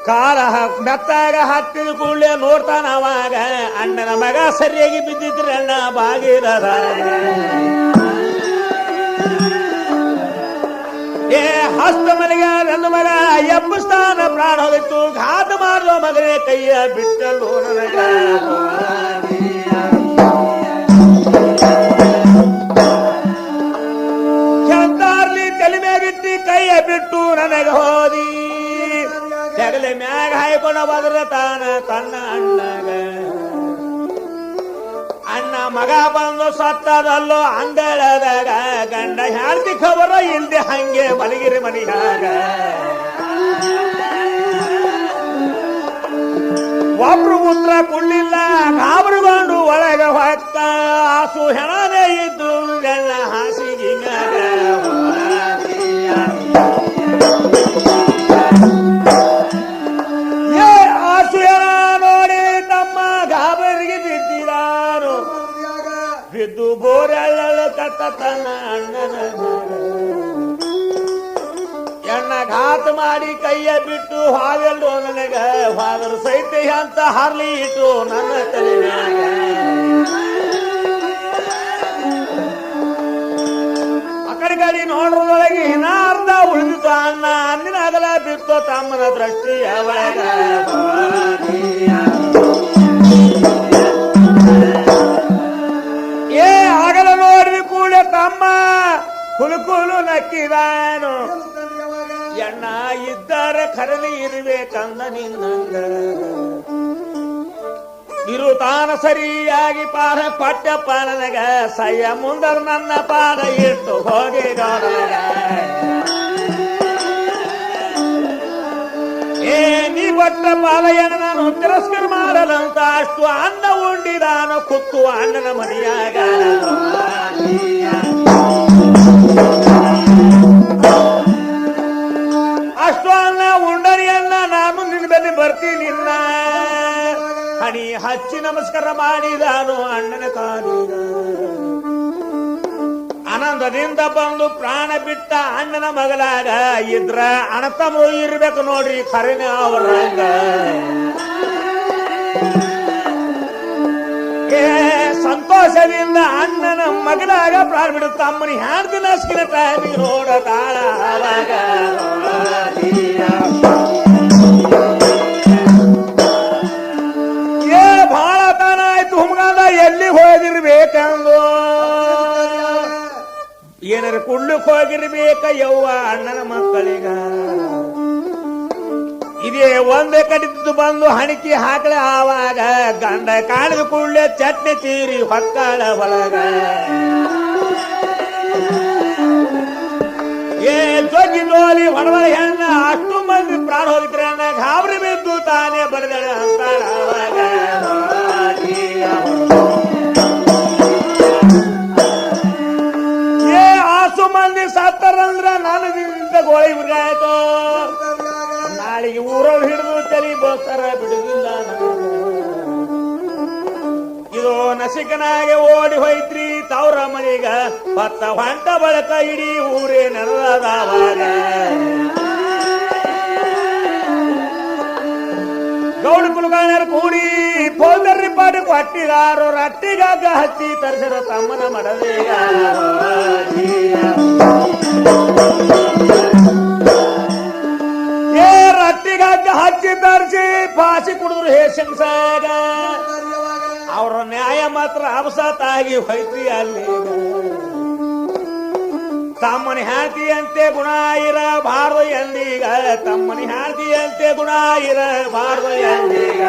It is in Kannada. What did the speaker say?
ಕಾಲ ಮೆತ್ತಾಗ ಹತ್ತಿದ ಕೂಡಲೇ ನೋಡ್ತಾನ ಅವಾಗ ಅಣ್ಣನ ಮಗ ಸರಿಯಾಗಿ ಬಿದ್ದಿದ್ರೆ ಅಣ್ಣ ಬಾಗಿಲದ ಏ ಹಸ್ತ ಮನೆಗೆ ನನ್ನ ಮಗ ಎಬ್ಬಿಸ್ತಾನ ಪ್ರಾಣ ಹೋಗಿತ್ತು ಘಾತ ಮಾಡುವ ಮಗನೇ ಕೈಯ ಬಿಟ್ಟಲು ನನಗ ಕೆಂತಾರ್ಲಿ ತಲೆ ಮ್ಯಾಗಿಟ್ಟಿ ಕೈಯ ಬಿಟ್ಟು ನನಗ ಹೋದಿ ಜಗಲೆ ಮ್ಯಾಗ ಹಾಯ್ಕೊಂಡ ಬದ್ರ ತಾನ ತನ್ನ ಅಣ್ಣಗ ಅಣ್ಣ ಮಗ ಬಂದು ಸತ್ತದಲ್ಲೋ ಅಂಗಳದಾಗ ಗಂಡ ಹೇಳ್ತಿ ಖಬರ ಇಲ್ದೆ ಹಂಗೆ ಮಲಗಿರಿ ಮನಿಯಾಗ ಒಬ್ರು ಉತ್ತರ ಕೊಡ್ಲಿಲ್ಲ ಗಾಬರಿಗೊಂಡು ಒಳಗೆ ಹೊಕ್ಕ ಆಸು ಹೆಣನೇ ಇದ್ದು ಗಣ್ಣ ಹಾಸಿಗೆ ಆಸು ಹೆಣ ನೋಡಿ ತಮ್ಮ ಗಾಬರಿಗೆ ಬಿದ್ದಿದಾನು ಬಿದ್ದು ಬೋರೆಳ್ಳ ಕಟ್ಟತನ ಅಣ್ಣನ ಎಣ್ಣ ಘಾತ ಮಾಡಿ ಕೈಯ ಬಿಟ್ಟು ಹಾವೆಲ್ಡು ನನಗ ಹಾದ್ರ ಸಹಿತ ಅಂತ ಹಾರ್ಲಿ ಇಟ್ಟು ನನ್ನ ತಲೆಯಾಗ ಅಕಡೆ ಗಡಿ ನೋಡ್ರೊಳಗೆ ಅರ್ಧ ಉಳಿದಿತ್ತು ಅಣ್ಣ ಅಂದಿನ ಅಗಲ ಬಿತ್ತು ತಮ್ಮನ ದೃಷ್ಟಿ ಅವಳಗ ಏ ಆಗಲ ನೋಡಿ ಕೂಡ ತಮ್ಮ ಕುಲುಕುಲು ನಕ್ಕಿದಾನು ಎಣ್ಣ ಇದ್ದಾರೆ ಖರಲಿ ಇರ್ಬೇಕಂದ ನಿನ್ನಂಗ ಇರು ತಾನ ಸರಿಯಾಗಿ ಪಾಠ ಪಟ್ಟಪ್ಪ ನನಗ ಸಯ್ಯ ಮುಂದರ ನನ್ನ ಪಾದ ಇಟ್ಟು ಹೋಗಿ ಏ ನೀ ಕೊಟ್ಟ ಪಾಲಯ್ಯನ ನಾನು ತಿರಸ್ಕಾರ ಮಾಡಲಂತ ಅಷ್ಟು ಅನ್ನ ಉಂಡಿದಾನು ಕುತ್ತು ಅಣ್ಣನ ಮನೆಯಾಗ ಅಷ್ಟು ಅನ್ನ ಉಂಡರಿಯನ್ನ ನಾನು ನಿನ್ನ ಬೆಲೆ ಬರ್ತೀನಿ ನಿನ್ನ ಹಣಿ ಹಚ್ಚಿ ನಮಸ್ಕಾರ ಮಾಡಿದಾನು ಅಣ್ಣನ ಕಾಲಿಗ ಆನಂದದಿಂದ ಬಂದು ಪ್ರಾಣ ಬಿಟ್ಟ ಅಣ್ಣನ ಮಗಲಾಗ ಇದ್ರ ಅಣತಮು ಇರ್ಬೇಕು ನೋಡ್ರಿ ಖರೇನ ಅವರಂಗ ಸಂತೋಷದಿಂದ ಅಣ್ಣನ ಮಗಲಾಗ ಪ್ರಾಣ ಬಿಡುತ್ತ ಅಮ್ಮನಿ ಹ್ಯಾಂಡ್ದಿನ ಸ್ಕಿನ ಟೈಮಿಗೆ ನೋಡತಾಳ ಅವಾಗ ಏ ಬಹಳ ತಾನ ಆಯ್ತು ಹುಮ್ಗಾದ ಎಲ್ಲಿ ಹೋಗಿರ್ಬೇಕಂದು ಏನಾರ ಕುಡ್ಲಕ್ ಹೋಗಿರ್ಬೇಕ ಯವ್ವ ಅಣ್ಣನ ಮಕ್ಕಳಿಗ ಇದೇ ಒಂದೇ ಕಡಿದ್ದು ಬಂದು ಹಣಿಕೆ ಹಾಕಳೆ ಆವಾಗ ಗಂಡ ಕಾಣಿದ ಕೂಡಲೇ ಚಟ್ನಿ ತೀರಿ ಹೊಕ್ಕಳ ಒಳಗ ಏ ಜೋಗಿ ಜೋಲಿ ಹೊಡವಳ ಹೆಣ್ಣ ಅಷ್ಟು ಮಂದಿ ಪ್ರಾಣ ಹೋಗಿದ್ರೆ ಅಣ್ಣ ಗಾಬರಿ ಬಿದ್ದು ತಾನೇ ಬರೆದಳ ಅಂತಾಳ ಅವಾಗ ಏ ಆಸು ಮಂದಿ ಸತ್ತರಂದ್ರ ನನಗಿಂತ ಗೋಳಿ ಉರ್ಗಾಯ್ತು ನಾಳೆಗೆ ಊರವ್ರು ಹಿಡಿದು ತಲಿ ಬೋಸ್ತಾರ ಬಿಡುದಿಲ್ಲ ಇದು ನಸಿಕನಾಗೆ ಓಡಿ ಹೋಯ್ತ್ರಿ ತವ್ರ ಮನಿಗ ಭತ್ತ ಹೊಂಟ ಬಳಕ ಇಡೀ ಊರೇ ನೆನದಾವಾಗ ಗೌಡ ಕುಲಗಾಣರು ಕೂಡಿ ಪೋಲ್ದರ್ರಿ ಪಾಟಿ ಕೊಟ್ಟಿದಾರು ರಟ್ಟಿಗಾಗ ಹಚ್ಚಿ ತರಿಸಿದ ತಮ್ಮನ ಮಡದೇಗ ರಟ್ಟಿಗಾಗ ಹಚ್ಚಿ ತರಿಸಿ ಪಾಸಿ ಕುಡಿದ್ರು ಹೇಸಂಸಾಗ ಅವ್ರ ನ್ಯಾಯ ಮಾತ್ರ ಅವಸತಾಗಿ ಹೋಯ್ತಿ ಅಲ್ಲಿ ತಮ್ಮನಿ ಹೇಳ್ತಿಯಂತೆ ಗುಣ ಇರಬಾರ್ದು ಎಂದೀಗ ತಮ್ಮನಿ ಹೇಳ್ತಿಯಂತೆ ಗುಣ ಇರಬಾರ್ದು ಎಂದೀಗ